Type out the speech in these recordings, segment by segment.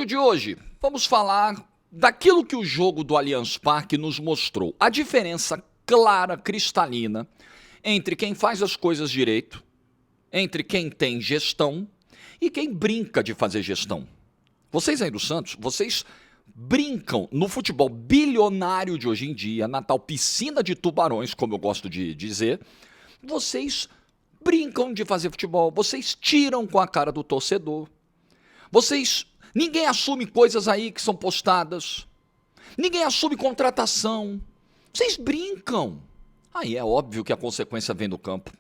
vídeo de hoje, vamos falar daquilo que o jogo do Allianz Parque nos mostrou. A diferença clara, cristalina, entre quem faz as coisas direito, entre quem tem gestão e quem brinca de fazer gestão. Vocês aí do Santos, vocês brincam no futebol bilionário de hoje em dia, na tal piscina de tubarões, como eu gosto de dizer, vocês brincam de fazer futebol, vocês tiram com a cara do torcedor, ninguém assume coisas aí que são postadas, ninguém assume contratação, vocês brincam. Aí é óbvio que a consequência vem do campo.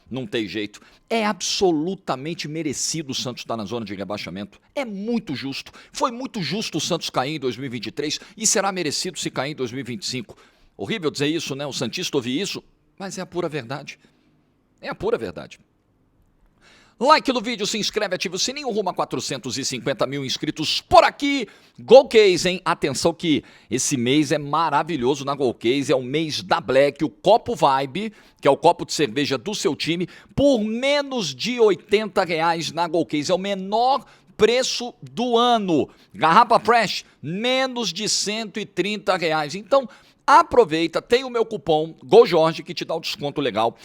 Não tem jeito. É absolutamente merecido o Santos estar na zona de rebaixamento. É muito justo. Foi muito justo o Santos cair em 2023 e será merecido se cair em 2025. Horrível dizer isso, né? O santista ouvir isso, mas é a pura verdade. É a pura verdade. Like no vídeo, se inscreve, ativa o sininho, rumo a 450 mil inscritos por aqui. Golcase, hein? Atenção que esse mês é maravilhoso na Golcase, é o mês da Black, o Copo Vibe, que é o copo de cerveja do seu time, por menos de R$80 na Golcase, é o menor preço do ano. Garrafa Fresh, menos de R$130. Então, aproveita, tem o meu cupom GOJORGE que te dá um desconto legal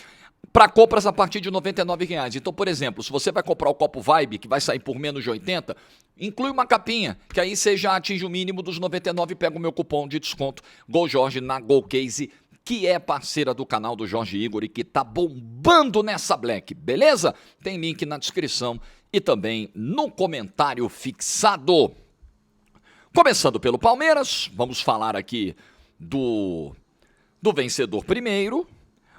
para compras a partir de R$99. Então, por exemplo, se você vai comprar o copo Vibe, que vai sair por menos de 80, inclui uma capinha, que aí você já atinge o mínimo dos 99 e pega o meu cupom de desconto GOJORGE na Golcase, que é parceira do canal do Jorge Igor e que tá bombando nessa Black, beleza? Tem link na descrição e também no comentário fixado. Começando pelo Palmeiras, vamos falar aqui do vencedor primeiro.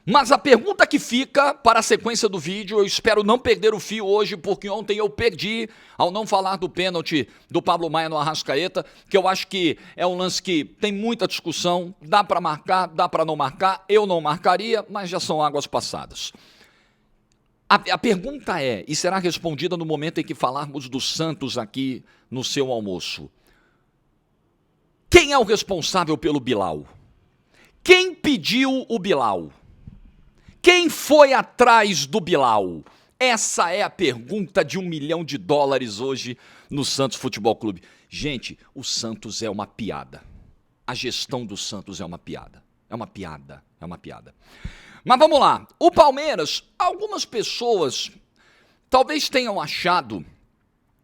Mas a pergunta que fica para a sequência do vídeo, eu espero não perder o fio hoje, porque ontem eu perdi ao não falar do pênalti do Pablo Maia no Arrascaeta, que eu acho que é um lance que tem muita discussão, dá para marcar, dá para não marcar, eu não marcaria, mas já são águas passadas. A pergunta é, e será respondida no momento em que falarmos do Santos aqui no seu almoço: quem é o responsável pelo Bilal? Quem pediu o Bilal? Quem foi atrás do Bilal? Essa é a pergunta de $1 milhão hoje no Santos Futebol Clube. Gente, o Santos é uma piada. A gestão do Santos é uma piada. É uma piada, é uma piada. Mas vamos lá. O Palmeiras, algumas pessoas talvez tenham achado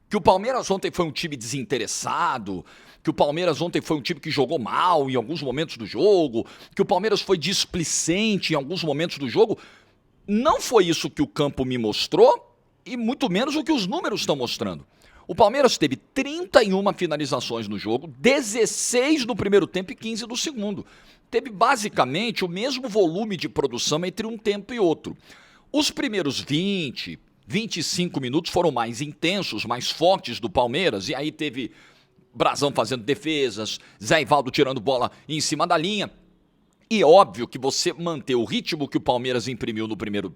que o Palmeiras ontem foi um time desinteressado, que o Palmeiras ontem foi um time que jogou mal em alguns momentos do jogo, que o Palmeiras foi displicente em alguns momentos do jogo. Não foi isso que o campo me mostrou e muito menos o que os números estão mostrando. O Palmeiras teve 31 finalizações no jogo, 16 no primeiro tempo e 15 no segundo. Teve basicamente o mesmo volume de produção entre um tempo e outro. Os primeiros 25 minutos foram mais intensos, mais fortes do Palmeiras, e aí teve Brazão fazendo defesas, Zé Ivaldo tirando bola em cima da linha. E óbvio que você manter o ritmo que o Palmeiras imprimiu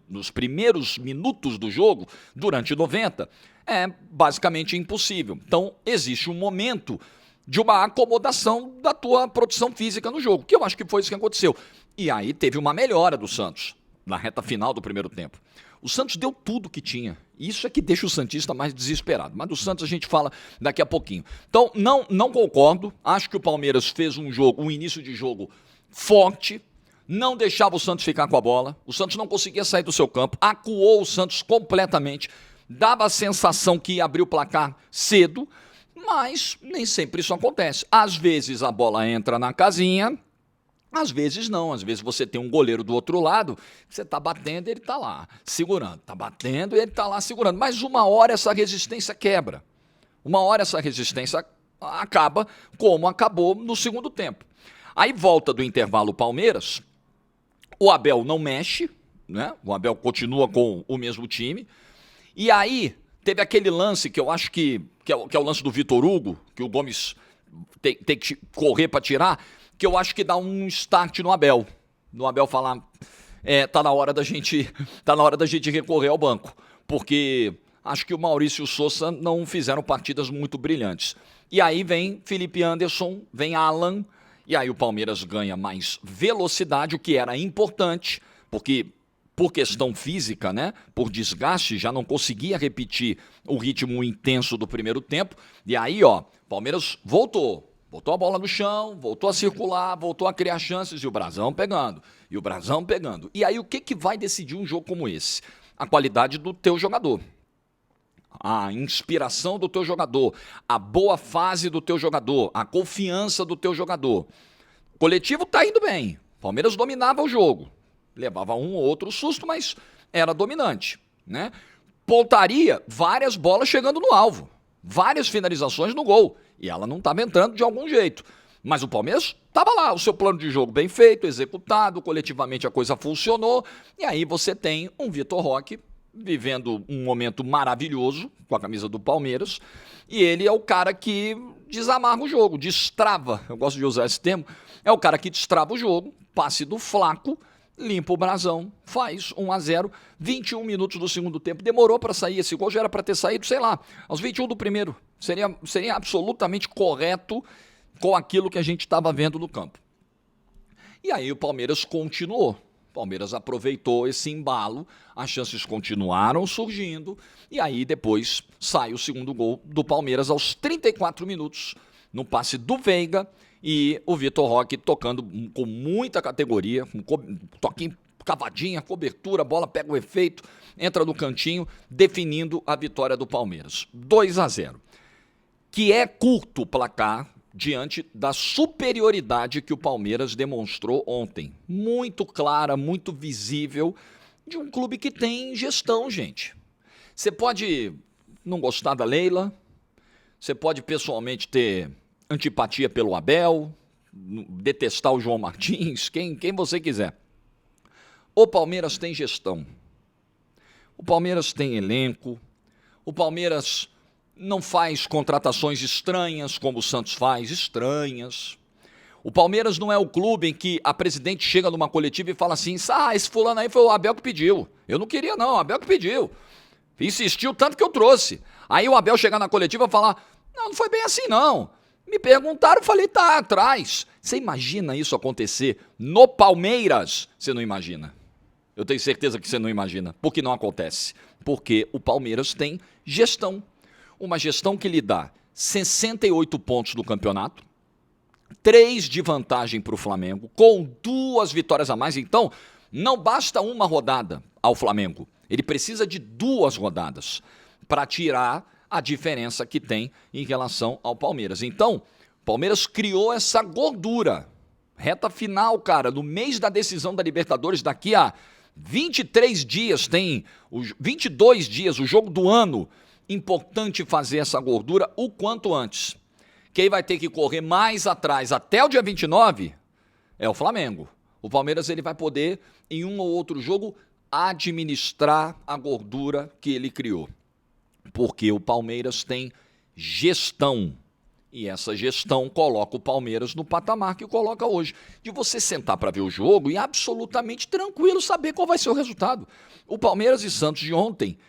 nos primeiros minutos do jogo, durante 90, é basicamente impossível. Então, existe um momento de uma acomodação da tua produção física no jogo, que eu acho que foi isso que aconteceu. E aí teve uma melhora do Santos na reta final do primeiro tempo. O Santos deu tudo que tinha. Isso é que deixa o santista mais desesperado. Mas do Santos a gente fala daqui a pouquinho. Então, não concordo. Acho que o Palmeiras fez um início de jogo forte. Não deixava o Santos ficar com a bola. O Santos não conseguia sair do seu campo. Acuou o Santos completamente. Dava a sensação que ia abrir o placar cedo. Mas nem sempre isso acontece. Às vezes a bola entra na casinha. Às vezes não, às vezes você tem um goleiro do outro lado, você está batendo e ele está lá, segurando, está batendo e ele está lá segurando, mas uma hora essa resistência quebra, uma hora essa resistência acaba como acabou no segundo tempo. Aí volta do intervalo o Palmeiras, o Abel não mexe, né? O Abel continua com o mesmo time, e aí teve aquele lance que eu acho que é o lance do Vitor Hugo, que o Gomes tem que correr para tirar, que eu acho que dá um start no Abel. No Abel falar, tá na hora da gente recorrer ao banco, porque acho que o Maurício e o Sousa não fizeram partidas muito brilhantes. E aí vem Felipe Anderson, vem Alan, e aí o Palmeiras ganha mais velocidade, o que era importante, porque por questão física, né? Por desgaste, já não conseguia repetir o ritmo intenso do primeiro tempo. E aí, ó, Palmeiras voltou a bola no chão, voltou a circular, voltou a criar chances e o Brasão pegando. E o Brasão pegando. E aí o que vai decidir um jogo como esse? A qualidade do teu jogador. A inspiração do teu jogador, a boa fase do teu jogador, a confiança do teu jogador. O coletivo tá indo bem. Palmeiras dominava o jogo. Levava um ou outro susto, mas era dominante, né? Pontaria, várias bolas chegando no alvo. Várias finalizações no gol. E ela não estava entrando de algum jeito. Mas o Palmeiras estava lá, o seu plano de jogo bem feito, executado, coletivamente a coisa funcionou. E aí você tem um Vitor Roque vivendo um momento maravilhoso com a camisa do Palmeiras. E ele é o cara que desamarra o jogo, destrava. Eu gosto de usar esse termo. É o cara que destrava o jogo, passe do Flaco, limpa o Brasão, faz 1-0, 21 minutos do segundo tempo. Demorou para sair esse gol, já era para ter saído, sei lá, aos 21 do primeiro. Seria absolutamente correto com aquilo que a gente estava vendo no campo. E aí o Palmeiras continuou. O Palmeiras aproveitou esse embalo, as chances continuaram surgindo, e aí depois sai o segundo gol do Palmeiras aos 34 minutos, no passe do Veiga, e o Vitor Roque tocando com muita categoria, com toquinho, cavadinha, cobertura, a bola pega o efeito, entra no cantinho, definindo a vitória do Palmeiras. 2-0. Que é curto o placar diante da superioridade que o Palmeiras demonstrou ontem. Muito clara, muito visível, de um clube que tem gestão, gente. Você pode não gostar da Leila, você pode pessoalmente ter antipatia pelo Abel, detestar o João Martins, quem você quiser. O Palmeiras tem gestão. O Palmeiras tem elenco. O Palmeiras não faz contratações estranhas, como o Santos faz, estranhas. O Palmeiras não é o clube em que a presidente chega numa coletiva e fala assim, esse fulano aí foi o Abel que pediu. Eu não queria não, o Abel que pediu. Insistiu tanto que eu trouxe. Aí o Abel chegar na coletiva e falar, não foi bem assim não. Me perguntaram, falei, tá, atrás. Você imagina isso acontecer no Palmeiras? Você não imagina. Eu tenho certeza que você não imagina. Por que não acontece? Porque o Palmeiras tem gestão. Uma gestão que lhe dá 68 pontos no campeonato, 3 de vantagem para o Flamengo, com 2 vitórias a mais. Então, não basta uma rodada ao Flamengo. Ele precisa de 2 rodadas para tirar a diferença que tem em relação ao Palmeiras. Então, o Palmeiras criou essa gordura. Reta final, cara, no mês da decisão da Libertadores, daqui a 23 dias, tem 22 dias, o jogo do ano. Importante fazer essa gordura o quanto antes. Quem vai ter que correr mais atrás até o dia 29 é o Flamengo. O Palmeiras ele vai poder, em um ou outro jogo, administrar a gordura que ele criou. Porque o Palmeiras tem gestão. E essa gestão coloca o Palmeiras no patamar que coloca hoje. De você sentar para ver o jogo e absolutamente tranquilo saber qual vai ser o resultado. O Palmeiras e Santos de ontem,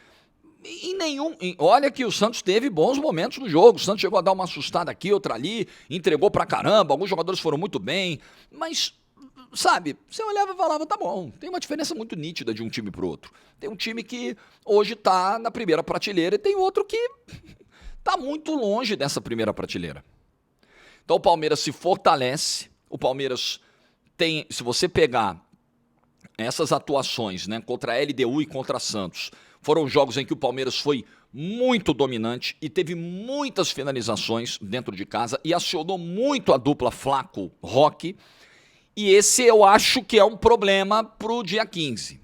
olha que o Santos teve bons momentos no jogo. O Santos chegou a dar uma assustada aqui, outra ali, entregou pra caramba, alguns jogadores foram muito bem. Mas, sabe, você olhava e falava, tá bom, tem uma diferença muito nítida de um time pro outro. Tem um time que hoje tá na primeira prateleira e tem outro que tá muito longe dessa primeira prateleira. Então o Palmeiras se fortalece, o Palmeiras tem, se você pegar essas atuações, né, contra a LDU e contra a Santos, foram jogos em que o Palmeiras foi muito dominante e teve muitas finalizações dentro de casa e acionou muito a dupla Flaco-Roque. E esse eu acho que é um problema pro dia 15,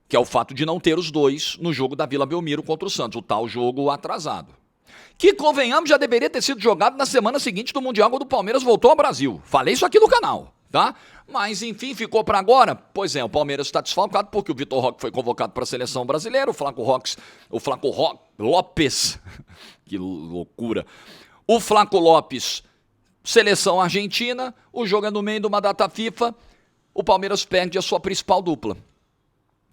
que é o fato de não ter os dois no jogo da Vila Belmiro contra o Santos, o tal jogo atrasado. Que, convenhamos, já deveria ter sido jogado na semana seguinte do Mundial quando o Palmeiras voltou ao Brasil. Falei isso aqui no canal, tá? Mas, enfim, ficou para agora? Pois é, o Palmeiras está desfalcado porque o Vitor Roque foi convocado para a seleção brasileira, o Flaco Lopes, que loucura, o Flaco Lopes, seleção argentina, o jogo é no meio de uma data FIFA, o Palmeiras perde a sua principal dupla.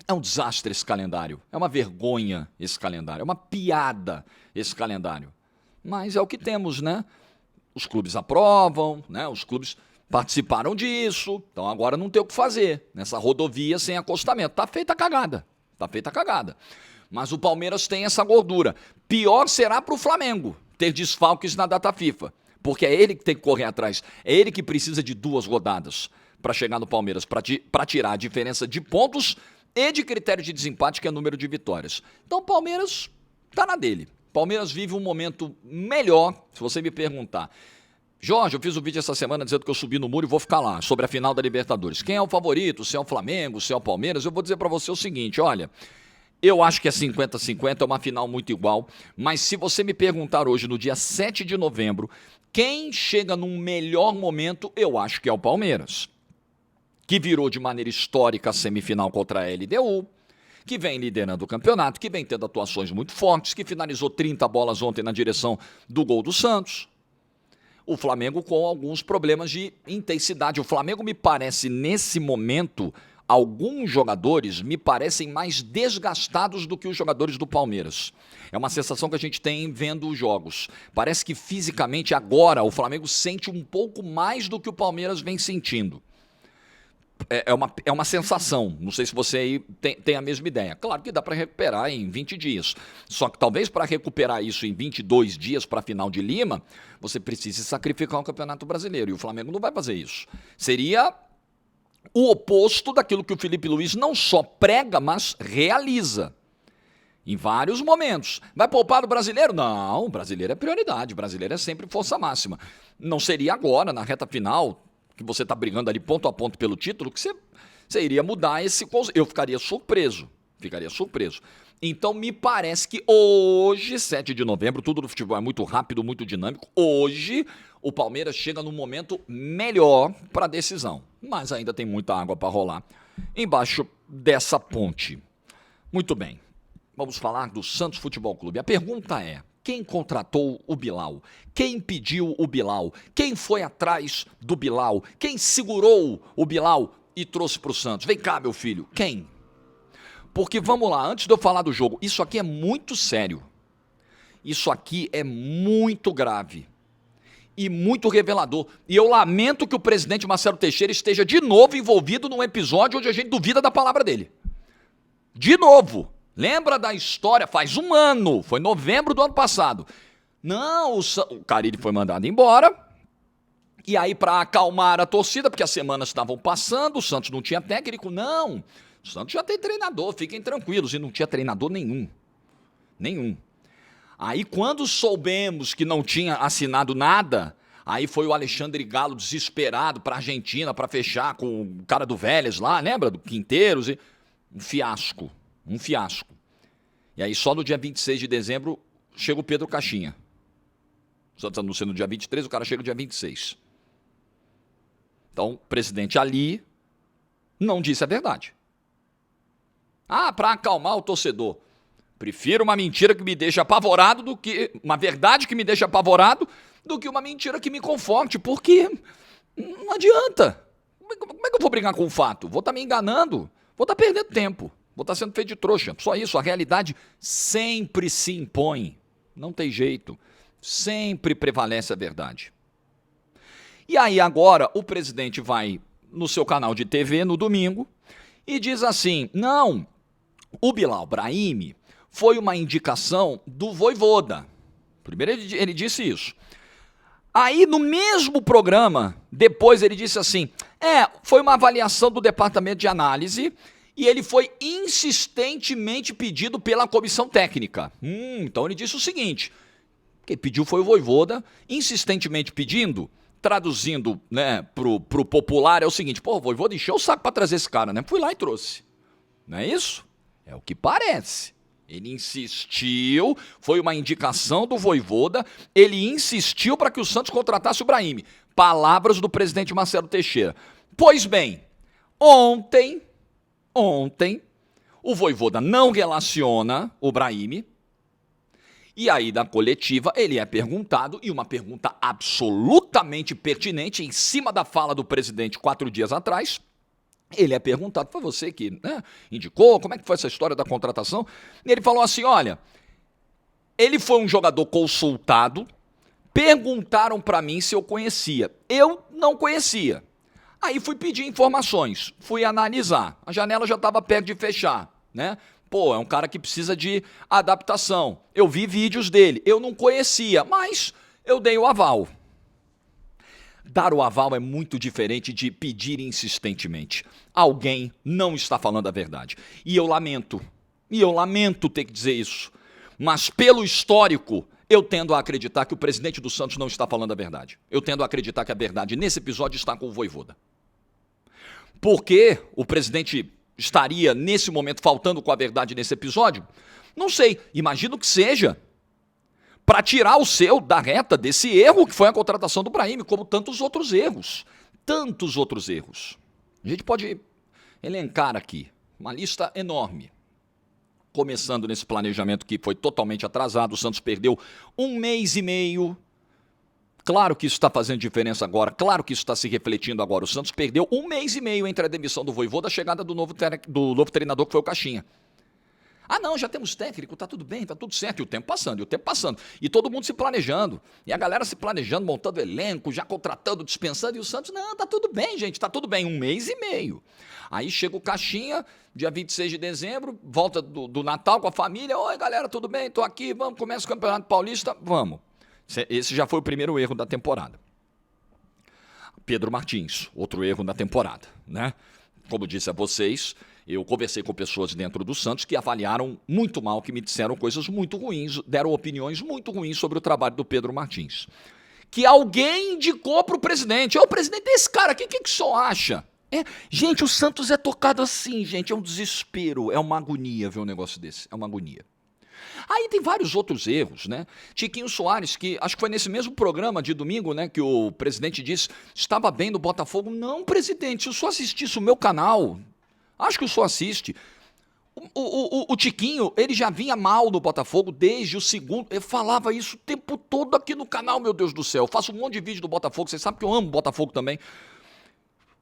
É um desastre esse calendário, é uma vergonha esse calendário, é uma piada esse calendário. Mas é o que temos, né? Os clubes aprovam, né? Os clubes participaram disso, então agora não tem o que fazer nessa rodovia sem acostamento. Tá feita a cagada, Mas o Palmeiras tem essa gordura. Pior será para o Flamengo ter desfalques na data FIFA, porque é ele que tem que correr atrás, é ele que precisa de 2 rodadas para chegar no Palmeiras, para tirar a diferença de pontos e de critério de desempate, que é número de vitórias. Então o Palmeiras tá na dele. Palmeiras vive um momento melhor, se você me perguntar. Jorge, eu fiz um vídeo essa semana dizendo que eu subi no muro e vou ficar lá, sobre a final da Libertadores. Quem é o favorito? Se é o Flamengo, se é o Palmeiras? Eu vou dizer para você o seguinte, olha, eu acho que é 50-50, é uma final muito igual, mas se você me perguntar hoje, no dia 7 de novembro, quem chega num melhor momento, eu acho que é o Palmeiras, que virou de maneira histórica a semifinal contra a LDU, que vem liderando o campeonato, que vem tendo atuações muito fortes, que finalizou 30 bolas ontem na direção do gol do Santos. O Flamengo com alguns problemas de intensidade. O Flamengo me parece, nesse momento, alguns jogadores me parecem mais desgastados do que os jogadores do Palmeiras. É uma sensação que a gente tem vendo os jogos. Parece que fisicamente agora o Flamengo sente um pouco mais do que o Palmeiras vem sentindo. É uma sensação, não sei se você aí tem a mesma ideia. Claro que dá para recuperar em 20 dias, só que talvez para recuperar isso em 22 dias para a final de Lima, você precise sacrificar o Campeonato Brasileiro, e o Flamengo não vai fazer isso. Seria o oposto daquilo que o Felipe Luiz não só prega, mas realiza. Em vários momentos. Vai poupar o brasileiro? Não, o brasileiro é prioridade, o brasileiro é sempre força máxima. Não seria agora, na reta final, que você está brigando ali ponto a ponto pelo título, que você iria mudar esse... Eu ficaria surpreso. Então, me parece que hoje, 7 de novembro, tudo no futebol é muito rápido, muito dinâmico. Hoje, o Palmeiras chega num momento melhor para a decisão. Mas ainda tem muita água para rolar embaixo dessa ponte. Muito bem. Vamos falar do Santos Futebol Clube. A pergunta é: quem contratou o Bilal? Quem pediu o Bilal? Quem foi atrás do Bilal? Quem segurou o Bilal e trouxe para o Santos? Vem cá, meu filho. Quem? Porque vamos lá, antes de eu falar do jogo, isso aqui é muito sério. Isso aqui é muito grave. E muito revelador. E eu lamento que o presidente Marcelo Teixeira esteja de novo envolvido num episódio onde a gente duvida da palavra dele. De novo. Lembra da história? Faz um ano, foi novembro do ano passado. Não, o Carille foi mandado embora. E aí, para acalmar a torcida, porque as semanas estavam passando, o Santos não tinha técnico. Não, o Santos já tem treinador, fiquem tranquilos. E não tinha treinador nenhum. Aí, quando soubemos que não tinha assinado nada, aí foi o Alexandre Galo desesperado para a Argentina, para fechar com o cara do Vélez lá, lembra? Do Quinteiros. Um fiasco. E aí só no dia 26 de dezembro chega o Pedro Caixinha. O Santos anuncia no dia 23, o cara chega no dia 26. Então, o presidente ali não disse a verdade. Para acalmar o torcedor. Prefiro uma mentira que me deixa apavorado do que... Uma verdade que me deixa apavorado do que uma mentira que me conforte, porque não adianta. Como é que eu vou brigar com o fato? Vou estar me enganando, vou estar perdendo tempo. Vou estar sendo feito de trouxa. Só isso, a realidade sempre se impõe. Não tem jeito. Sempre prevalece a verdade. E aí agora o presidente vai no seu canal de TV no domingo e diz assim: não, o Bilal Brahimi foi uma indicação do Vojvoda. Primeiro ele disse isso. Aí no mesmo programa, depois ele disse assim: foi uma avaliação do departamento de análise e ele foi insistentemente pedido pela comissão técnica. Então ele disse o seguinte: quem pediu foi o Vojvoda, insistentemente pedindo, traduzindo, né, pro popular, é o seguinte: o Vojvoda encheu o saco para trazer esse cara, né? Fui lá e trouxe. Não é isso? É o que parece. Ele insistiu, foi uma indicação do Vojvoda, ele insistiu para que o Santos contratasse o Brahimi. Palavras do presidente Marcelo Teixeira. Pois bem, ontem, o Vojvoda não relaciona o Brahimi, e aí na coletiva ele é perguntado, e uma pergunta absolutamente pertinente, em cima da fala do presidente 4 dias atrás, ele é perguntado: foi você que, né, indicou, como é que foi essa história da contratação? E ele falou assim: olha, ele foi um jogador consultado Perguntaram para mim se eu conhecia. Eu não conhecia. Aí fui pedir informações, fui analisar. A janela já estava perto de fechar, né? Pô, é um cara que precisa de adaptação. Eu vi vídeos dele, eu não conhecia, mas eu dei o aval. Dar o aval é muito diferente de pedir insistentemente. Alguém não está falando a verdade. E eu lamento ter que dizer isso. Mas pelo histórico, eu tendo a acreditar que o presidente do Santos não está falando a verdade. Eu tendo a acreditar que a verdade nesse episódio está com o Vojvoda. Por que o presidente estaria nesse momento faltando com a verdade nesse episódio? Não sei, imagino que seja para tirar o seu da reta desse erro que foi a contratação do Brahim, como tantos outros erros. Tantos outros erros. A gente pode elencar aqui uma lista enorme. Começando nesse planejamento que foi totalmente atrasado, o Santos perdeu 1 mês e meio. Claro que isso está fazendo diferença agora, claro que isso está se refletindo agora. O Santos perdeu 1 mês e meio entre a demissão do Vojvoda e a chegada do novo treinador, que foi o Caixinha. Ah, não, já temos técnico, tá tudo bem, tá tudo certo. E o tempo passando, E todo mundo se planejando. E a galera se planejando, montando elenco, já contratando, dispensando. E o Santos, não, tá tudo bem, gente, tá tudo bem. 1 mês e meio. Aí chega o Caixinha, dia 26 de dezembro, volta do Natal com a família. Oi, galera, tudo bem? Tô aqui, vamos, começa o Campeonato Paulista, vamos. Esse já foi o primeiro erro da temporada. Pedro Martins, outro erro da temporada, né? Como disse a vocês, eu conversei com pessoas dentro do Santos que avaliaram muito mal, que me disseram coisas muito ruins, deram opiniões muito ruins sobre o trabalho do Pedro Martins. Que alguém indicou para o presidente. Ô, presidente, esse cara aqui, o que o senhor acha? Gente, o Santos é tocado assim, gente, é um desespero, é uma agonia ver um negócio desse, é uma agonia. Aí tem vários outros erros, né? Tiquinho Soares, que acho que foi nesse mesmo programa de domingo, né, que o presidente disse, estava bem do Botafogo. Não, presidente, se eu só assistisse o meu canal, acho que o senhor assiste. O Tiquinho, ele já vinha mal no Botafogo desde o segundo. Eu falava isso o tempo todo aqui no canal, meu Deus do céu. Eu faço um monte de vídeo do Botafogo, vocês sabem que eu amo o Botafogo também.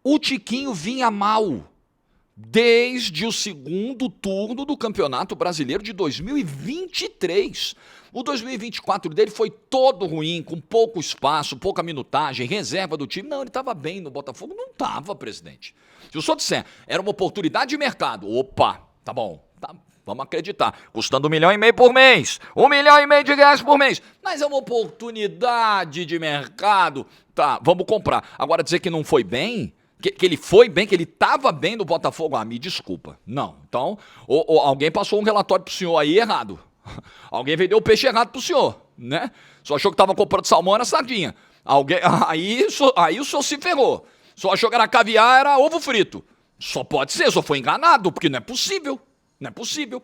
O Tiquinho vinha mal desde o segundo turno do Campeonato Brasileiro de 2023. O 2024 dele foi todo ruim, com pouco espaço, pouca minutagem, reserva do time. Não, ele estava bem no Botafogo. Não estava, presidente. Se o senhor disser, era uma oportunidade de mercado. Opa, tá bom, tá, vamos acreditar. Custando R$1,5 milhão por mês. R$1,5 milhão por mês. Mas é uma oportunidade de mercado. Tá, vamos comprar. Agora dizer que não foi bem... Que ele foi bem, que ele estava bem no Botafogo. Ah, me desculpa. Não. Então, alguém passou um relatório pro senhor aí errado. Alguém vendeu o peixe errado pro senhor, né? Só achou que estava comprando salmão, era sardinha. Aí o senhor se ferrou. Só achou que era caviar, era ovo frito. Só pode ser, só foi enganado, porque não é possível. Não é possível.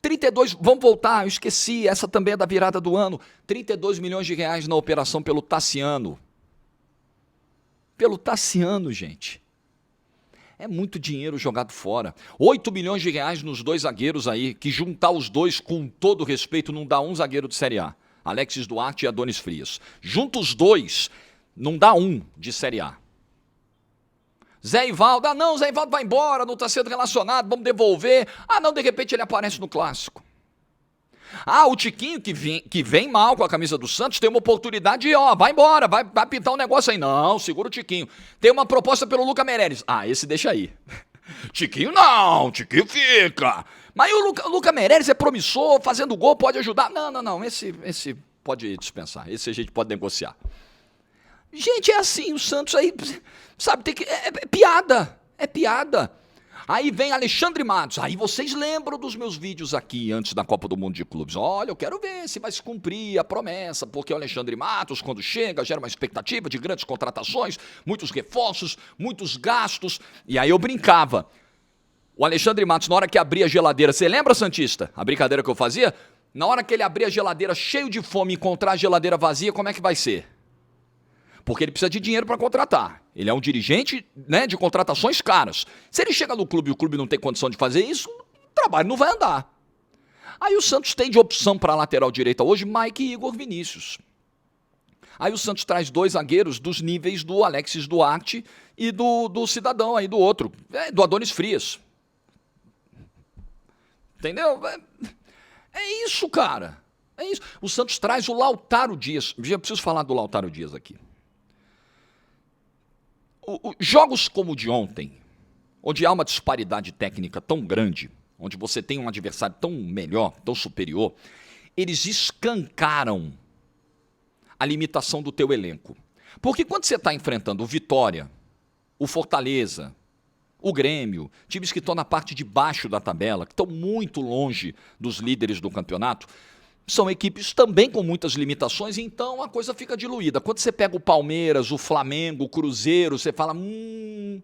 32, vamos voltar, eu esqueci, essa também é da virada do ano. R$32 milhões na operação pelo Tassiano. Pelo Tassiano, gente. É muito dinheiro jogado fora. R$8 milhões nos 2 zagueiros aí, que juntar os dois, com todo respeito, não dá um zagueiro de Série A. Alexis Duarte e Adonis Frias. Junta os dois, não dá um de Série A. Zé Ivaldo, não, Zé Ivaldo vai embora, não está sendo relacionado, vamos devolver. Não, de repente ele aparece no Clássico. O Tiquinho, que vem mal com a camisa do Santos, tem uma oportunidade e, vai embora, vai pintar um negócio aí. Não, segura o Tiquinho. Tem uma proposta pelo Lucas Meireles. Esse deixa aí. Tiquinho não, Tiquinho fica. Mas o Lucas Meireles é promissor, fazendo gol, pode ajudar. Não, esse pode dispensar, esse a gente pode negociar. Gente, é assim, o Santos aí, sabe, tem que, é piada, é piada. Aí vem Alexandre Matos. Aí vocês lembram dos meus vídeos aqui antes da Copa do Mundo de Clubes. Olha, eu quero ver se vai se cumprir a promessa, porque o Alexandre Matos, quando chega, gera uma expectativa de grandes contratações, muitos reforços, muitos gastos. E aí eu brincava. O Alexandre Matos, na hora que abria a geladeira, você lembra, Santista? A brincadeira que eu fazia? Na hora que ele abria a geladeira cheio de fome e encontrar a geladeira vazia, como é que vai ser? Porque ele precisa de dinheiro para contratar. Ele é um dirigente, né, de contratações caras. Se ele chega no clube e o clube não tem condição de fazer isso, o trabalho não vai andar. Aí o Santos tem de opção para a lateral direita hoje Mike e Igor Vinícius. Aí o Santos traz 2 zagueiros dos níveis do Alexis Duarte e do cidadão aí, do outro, do Adonis Frias. Entendeu? É isso, cara. É isso. O Santos traz o Lautaro Dias. Eu preciso falar do Lautaro Dias aqui. Jogos como o de ontem, onde há uma disparidade técnica tão grande, onde você tem um adversário tão melhor, tão superior, eles escancaram a limitação do teu elenco. Porque quando você está enfrentando o Vitória, o Fortaleza, o Grêmio, times que estão na parte de baixo da tabela, que estão muito longe dos líderes do campeonato, são equipes também com muitas limitações, então a coisa fica diluída. Quando você pega o Palmeiras, o Flamengo, o Cruzeiro, você fala, meu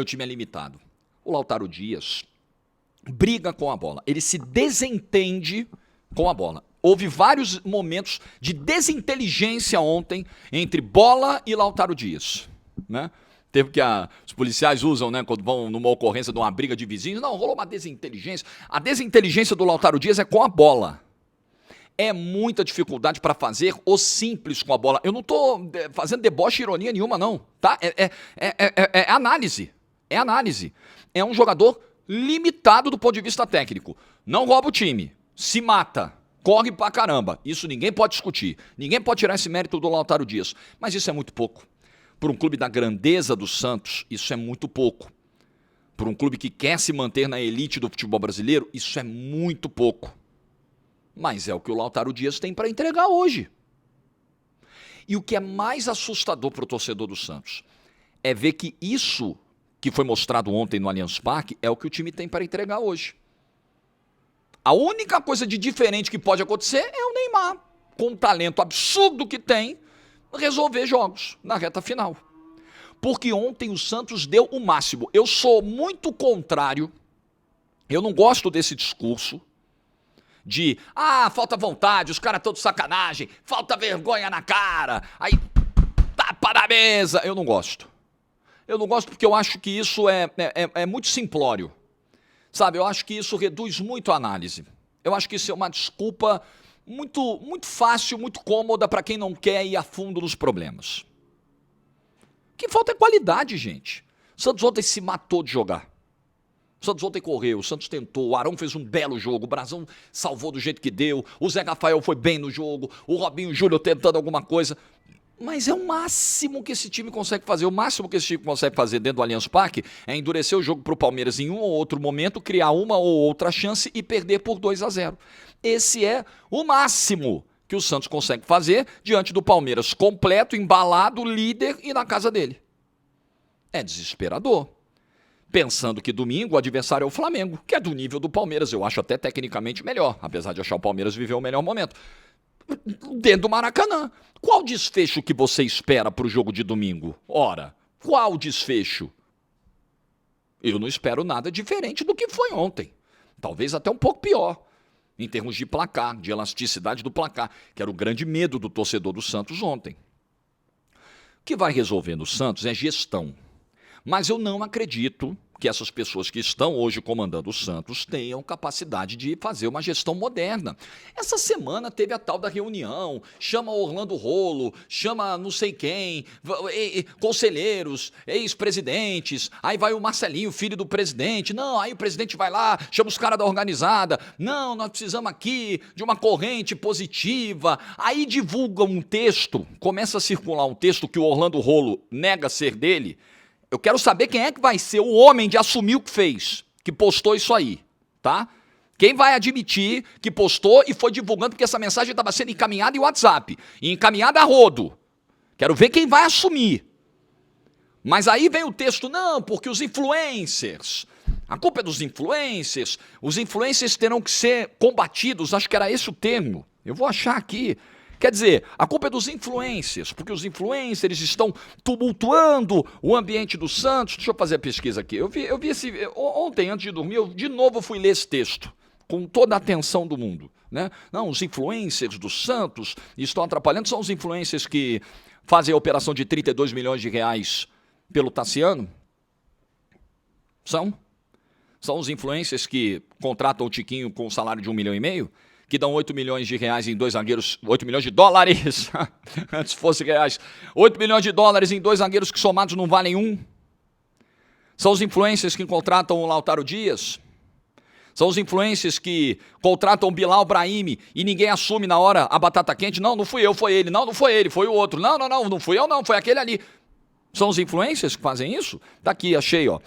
time é limitado. O Lautaro Dias briga com a bola, ele se desentende com a bola. Houve vários momentos de desinteligência ontem entre bola e Lautaro Dias, né? Teve que os policiais usam, né, quando vão numa ocorrência de uma briga de vizinhos. Não, rolou uma desinteligência. A desinteligência do Lautaro Dias é com a bola. É muita dificuldade para fazer o simples com a bola. Eu não estou fazendo deboche, ironia nenhuma, não. Tá? É análise. É análise. É um jogador limitado do ponto de vista técnico. Não rouba o time. Se mata. Corre pra caramba. Isso ninguém pode discutir. Ninguém pode tirar esse mérito do Lautaro Dias. Mas isso é muito pouco. Para um clube da grandeza do Santos, isso é muito pouco. Para um clube que quer se manter na elite do futebol brasileiro, isso é muito pouco. Mas é o que o Lautaro Dias tem para entregar hoje. E o que é mais assustador para o torcedor do Santos é ver que isso que foi mostrado ontem no Allianz Parque é o que o time tem para entregar hoje. A única coisa de diferente que pode acontecer é o Neymar, com o talento absurdo que tem, resolver jogos na reta final. Porque ontem o Santos deu o máximo. Eu sou muito contrário, eu não gosto desse discurso de, falta vontade, os caras estão de sacanagem, falta vergonha na cara, aí tapa na mesa. Eu não gosto. Eu não gosto porque eu acho que isso é muito simplório. Sabe, eu acho que isso reduz muito a análise. Eu acho que isso é uma desculpa muito fácil, muito cômoda para quem não quer ir a fundo nos problemas. O que falta é qualidade, gente. O Santos ontem se matou de jogar. O Santos ontem correu, o Santos tentou, o Arão fez um belo jogo, o Brazão salvou do jeito que deu, o Zé Rafael foi bem no jogo, o Robinho Júnior tentando alguma coisa. Mas é o máximo que esse time consegue fazer. O máximo que esse time consegue fazer dentro do Allianz Parque é endurecer o jogo para o Palmeiras em um ou outro momento, criar uma ou outra chance e perder por 2-0. Esse é o máximo que o Santos consegue fazer diante do Palmeiras completo, embalado, líder e na casa dele. É desesperador. Pensando que domingo o adversário é o Flamengo, que é do nível do Palmeiras. Eu acho até tecnicamente melhor, apesar de achar o Palmeiras viver o melhor momento. Dentro do Maracanã. Qual desfecho que você espera para o jogo de domingo? Ora, qual desfecho? Eu não espero nada diferente do que foi ontem. Talvez até um pouco pior, em termos de placar, de elasticidade do placar, que era o grande medo do torcedor do Santos ontem. O que vai resolver no Santos é gestão. Mas eu não acredito que essas pessoas que estão hoje comandando o Santos tenham capacidade de fazer uma gestão moderna. Essa semana teve a tal da reunião, chama Orlando Rolo, chama não sei quem, conselheiros, ex-presidentes, aí vai o Marcelinho, filho do presidente, não, aí o presidente vai lá, chama os caras da organizada, não, nós precisamos aqui de uma corrente positiva, aí divulga um texto, começa a circular um texto que o Orlando Rolo nega ser dele. Eu quero saber quem é que vai ser o homem de assumir o que fez, que postou isso aí, tá? Quem vai admitir que postou e foi divulgando porque essa mensagem estava sendo encaminhada em WhatsApp, e encaminhada a rodo. Quero ver quem vai assumir. Mas aí vem o texto, não, porque os influencers, a culpa é dos influencers, os influencers terão que ser combatidos, acho que era esse o termo, eu vou achar aqui. Quer dizer, a culpa é dos influencers, porque os influencers estão tumultuando o ambiente do Santos. Deixa eu fazer a pesquisa aqui. Eu vi ontem, antes de dormir, eu de novo fui ler esse texto, com toda a atenção do mundo, né? Não, os influencers do Santos estão atrapalhando, são os influencers que fazem a operação de 32 milhões de reais pelo Tassiano? São os influencers que contratam o Tiquinho com um salário de 1,5 milhão? Que dão 8 milhões de reais em 2 zagueiros, 8 milhões de dólares, antes fosse reais, 8 milhões de dólares em 2 zagueiros que somados não valem um. São os influencers que contratam o Lautaro Dias. São os influencers que contratam Bilal Brahimi e ninguém assume na hora a batata quente. Não, não fui eu, foi ele. Não, não foi ele, foi o outro. Não, não fui eu não, foi aquele ali. São os influencers que fazem isso? Tá aqui, achei, ó.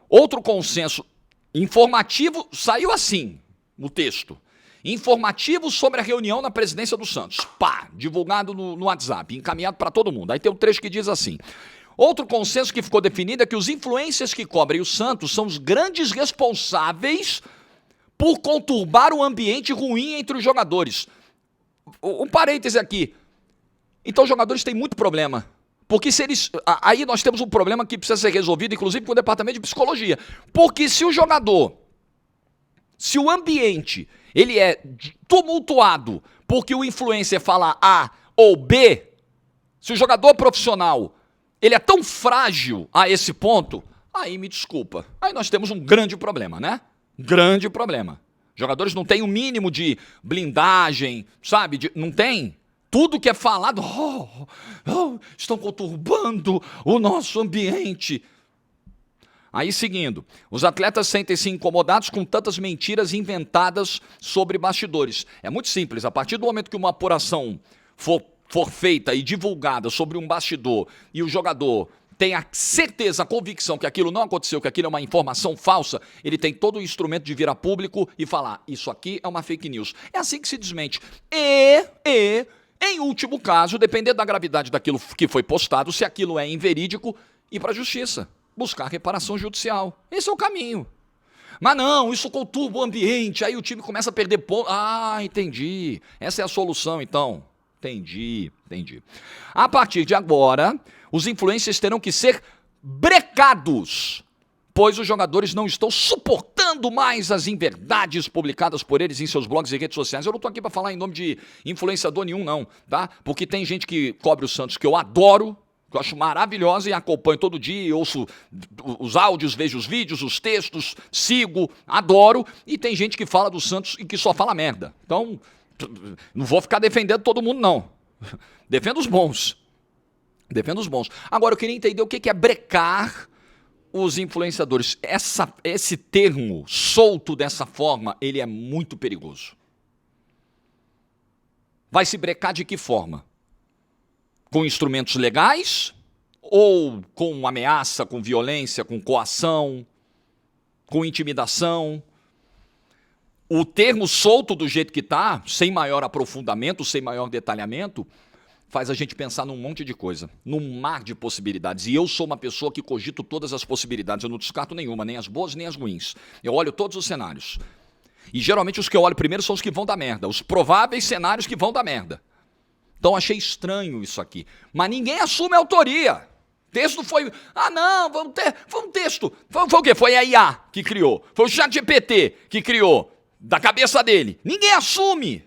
Outro consenso informativo, saiu assim, no texto. Informativo sobre a reunião na presidência do Santos. Pá, divulgado no WhatsApp, encaminhado para todo mundo. Aí tem um trecho que diz assim: outro consenso que ficou definido é que os influencers que cobrem o Santos são os grandes responsáveis por conturbar o ambiente ruim entre os jogadores. Um parêntese aqui. Então os jogadores têm muito problema. Porque se eles... Aí nós temos um problema que precisa ser resolvido, inclusive com o departamento de psicologia. Porque se o jogador... Se o ambiente ele é tumultuado porque o influencer fala A ou B, se o jogador profissional ele é tão frágil a esse ponto, aí me desculpa. Aí nós temos um grande problema, né? Grande problema. Jogadores não têm o mínimo de blindagem, sabe? Não tem. Tudo que é falado, estão conturbando o nosso ambiente. Aí, seguindo, os atletas sentem-se incomodados com tantas mentiras inventadas sobre bastidores. É muito simples, a partir do momento que uma apuração for feita e divulgada sobre um bastidor e o jogador tem a certeza, a convicção que aquilo não aconteceu, que aquilo é uma informação falsa, ele tem todo o instrumento de vir a público e falar, isso aqui é uma fake news. É assim que se desmente. Em último caso, dependendo da gravidade daquilo que foi postado, se aquilo é inverídico, ir para a justiça. Buscar reparação judicial. Esse é o caminho. Mas não, isso conturba o ambiente, aí o time começa a perder ponto. Ah, entendi. Essa é a solução, então. Entendi. A partir de agora, os influencers terão que ser brecados, pois os jogadores não estão suportando mais as inverdades publicadas por eles em seus blogs e redes sociais. Eu não estou aqui para falar em nome de influenciador nenhum, não, tá? Porque tem gente que cobre o Santos que eu adoro, que eu acho maravilhosa e acompanho todo dia, ouço os áudios, vejo os vídeos, os textos, sigo, adoro. E tem gente que fala do Santos e que só fala merda. Então, não vou ficar defendendo todo mundo, não. Defendo os bons. Agora, eu queria entender o que é brecar os influenciadores. Esse termo, solto dessa forma, ele é muito perigoso. Vai se brecar de que forma? Com instrumentos legais ou com ameaça, com violência, com coação, com intimidação? O termo solto do jeito que está, sem maior aprofundamento, sem maior detalhamento, faz a gente pensar num monte de coisa, num mar de possibilidades. E eu sou uma pessoa que cogito todas as possibilidades, eu não descarto nenhuma, nem as boas nem as ruins. Eu olho todos os cenários. E geralmente os que eu olho primeiro são os que vão dar merda, os prováveis cenários que vão dar merda. Então achei estranho isso aqui. Mas ninguém assume a autoria. O texto foi... vamos texto. Foi o quê? Foi a IA que criou. Foi o ChatGPT que criou. Da cabeça dele. Ninguém assume.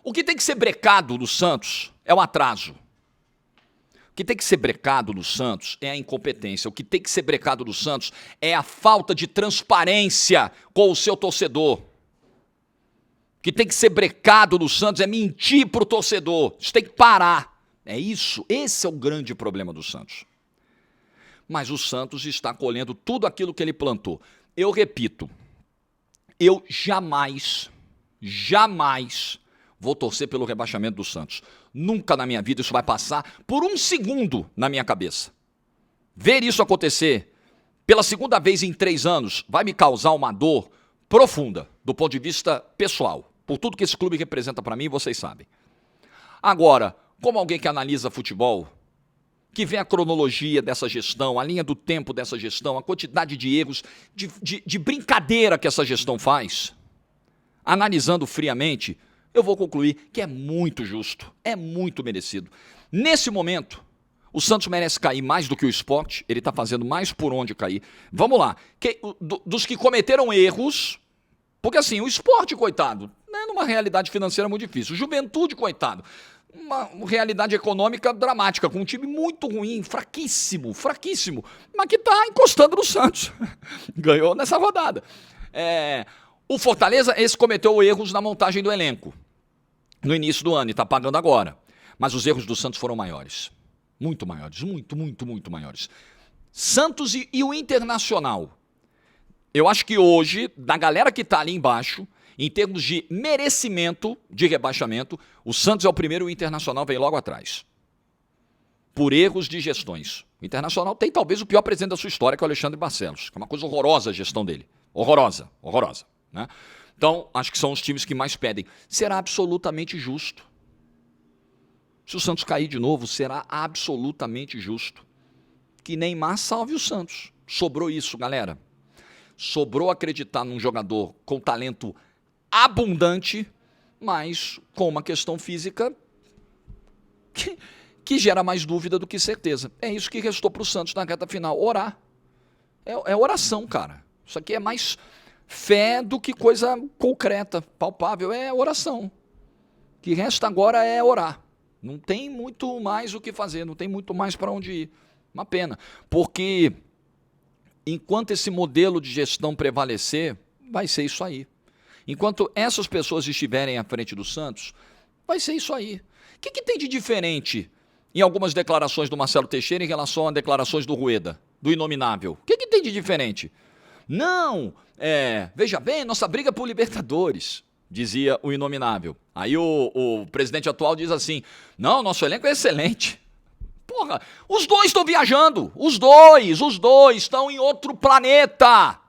O que tem que ser brecado no Santos é o atraso. O que tem que ser brecado no Santos é a incompetência. O que tem que ser brecado no Santos é a falta de transparência com o seu torcedor. O que tem que ser brecado no Santos é mentir para o torcedor. Isso tem que parar. É isso. Esse é o grande problema do Santos. Mas o Santos está colhendo tudo aquilo que ele plantou. Eu repito, eu jamais vou torcer pelo rebaixamento do Santos. Nunca na minha vida isso vai passar por um segundo na minha cabeça. Ver isso acontecer pela segunda vez em 3 anos vai me causar uma dor profunda do ponto de vista pessoal. Por tudo que esse clube representa para mim, vocês sabem. Agora, como alguém que analisa futebol, que vê a cronologia dessa gestão, a linha do tempo dessa gestão, a quantidade de erros, de brincadeira que essa gestão faz, analisando friamente, eu vou concluir que é muito justo, é muito merecido. Nesse momento, o Santos merece cair mais do que o Sport, ele está fazendo mais por onde cair. Vamos lá, dos que cometeram erros, porque assim, o Sport, coitado, né, numa realidade financeira muito difícil, o Juventude, coitado, uma realidade econômica dramática, com um time muito ruim, fraquíssimo, mas que está encostando no Santos. Ganhou nessa rodada. O Fortaleza, esse cometeu erros na montagem do elenco, no início do ano, e está pagando agora. Mas os erros do Santos foram maiores. Muito maiores, muito maiores. Santos e o Internacional Eu acho que hoje, da galera que tá ali embaixo, em termos de merecimento de rebaixamento, o Santos é o primeiro e o Internacional vem logo atrás. Por erros de gestões. O Internacional tem talvez o pior presidente da sua história, que é o Alexandre Barcelos. Que é uma coisa horrorosa a gestão dele. Horrorosa, horrorosa. Né? Então, acho que são os times que mais pedem. Será absolutamente justo. Se o Santos cair de novo, será absolutamente justo. Que Neymar salve o Santos. Sobrou isso, galera. Sobrou acreditar num jogador com talento abundante, mas com uma questão física que gera mais dúvida do que certeza. É isso que restou para o Santos na reta final. Orar. É oração, cara. Isso aqui é mais fé do que coisa concreta, palpável. É oração. O que resta agora é orar. Não tem muito mais o que fazer, não tem muito mais para onde ir. Uma pena. Porque enquanto esse modelo de gestão prevalecer, vai ser isso aí. Enquanto essas pessoas estiverem à frente do Santos, vai ser isso aí. O que tem de diferente em algumas declarações do Marcelo Teixeira em relação a declarações do Rueda, do Inominável? O que tem de diferente? Não, veja bem, nossa briga por Libertadores, dizia o Inominável. Aí o presidente atual diz assim, não, nosso elenco é excelente. Porra, os dois estão viajando, os dois estão em outro planeta.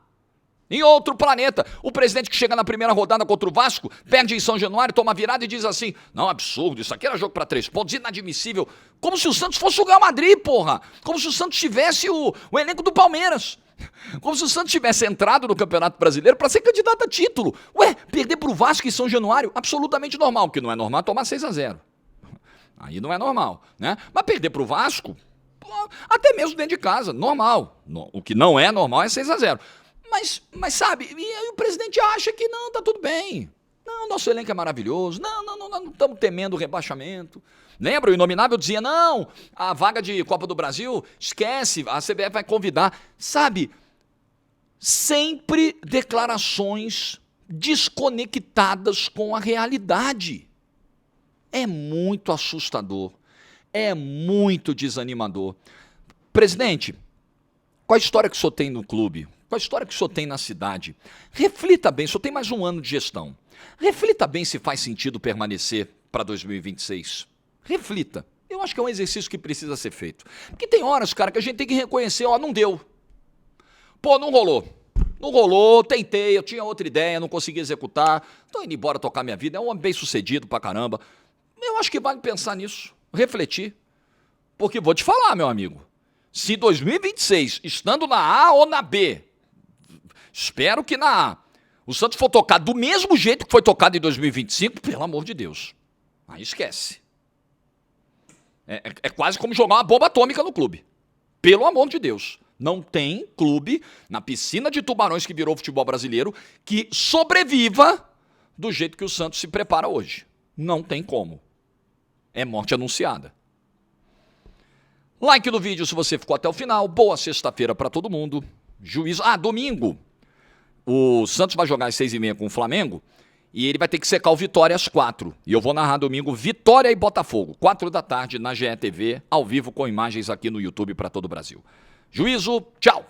Em outro planeta. O presidente que chega na primeira rodada contra o Vasco, perde em São Januário, toma virada e diz assim, não, absurdo, isso aqui era jogo para 3 pontos, inadmissível. Como se o Santos fosse o Real Madrid, porra. Como se o Santos tivesse o elenco do Palmeiras. Como se o Santos tivesse entrado no Campeonato Brasileiro para ser candidato a título. Ué, perder pro Vasco em São Januário, absolutamente normal. O que não é normal é tomar 6-0. Aí não é normal, né? Mas perder pro Vasco, até mesmo dentro de casa, normal. O que não é normal é 6-0. Mas sabe, e aí o presidente acha que não, tá tudo bem. Não, nosso elenco é maravilhoso. Não estamos temendo o rebaixamento. Lembra, o Inominável dizia, não, a vaga de Copa do Brasil, esquece, a CBF vai convidar. Sabe, sempre declarações desconectadas com a realidade. É muito assustador, é muito desanimador. Presidente, qual a história que o senhor tem no clube? Qual a história que o senhor tem na cidade? Reflita bem, o senhor tem mais um ano de gestão. Reflita bem se faz sentido permanecer para 2026. Reflita. Eu acho que é um exercício que precisa ser feito. Porque tem horas, cara, que a gente tem que reconhecer, ó, não deu. Pô, não rolou. Não rolou, tentei, eu tinha outra ideia, não consegui executar. Tô indo embora tocar minha vida, é um homem bem sucedido pra caramba. Eu acho que vale pensar nisso, refletir. Porque vou te falar, meu amigo, se 2026, estando na A ou na B, espero que na A, o Santos for tocado do mesmo jeito que foi tocado em 2025, pelo amor de Deus, aí esquece. É quase como jogar uma bomba atômica no clube. Pelo amor de Deus. Não tem clube na piscina de tubarões que virou o futebol brasileiro que sobreviva do jeito que o Santos se prepara hoje. Não tem como. É morte anunciada. Like no vídeo se você ficou até o final. Boa sexta-feira para todo mundo. Juízo. Domingo. O Santos vai jogar às 6h30 com o Flamengo. E ele vai ter que secar o Vitória às 4h. E eu vou narrar domingo Vitória e Botafogo. 4 da tarde na GE TV, ao vivo com imagens aqui no YouTube para todo o Brasil. Juízo, tchau!